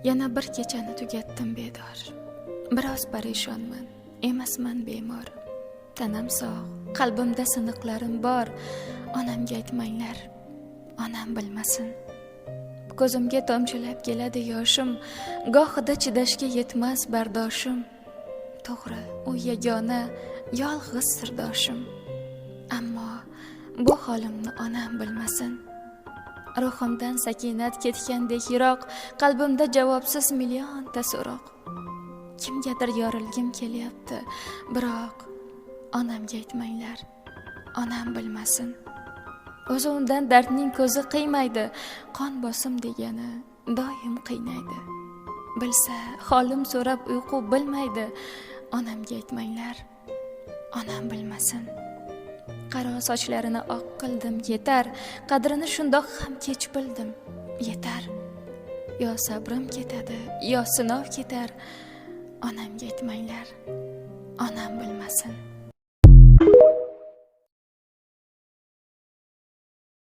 Yana bir kechani tugatdim bedor. Biroz parishonman, emasman bemor. Tanam sog', qalbimda siniqlarim bor. Onamga aytmanglar, onam bilmasin. Ko'zimga tomchilab keladi yoshim, gohida chidashga yetmas bardoshim. To'g'ri, u yagona, yolg'iz sirdoshim. Ammo bu holimni onam bilmasin. Ruhimdan sakinat ketgandek yiroq, qalbimda javobsiz millionta so'roq. Kimgadir yorilgim kelyapti, biroq onamga aytmanglar, onam bilmasin. O'zi undan dardning ko'zi qiymaydi, qon bosim degani doim qiynaydi. Bilsa, holim so'rab uyqu bilmaydi, onamga aytmanglar, onam bilmasin. Qaro sochlarini oq qildim, yetar, qadrini shundoq ham kech bildim, yetar. Yo sabrim ketadi, yo sinov ketar, onamga aytmanglar, onam bilmasin.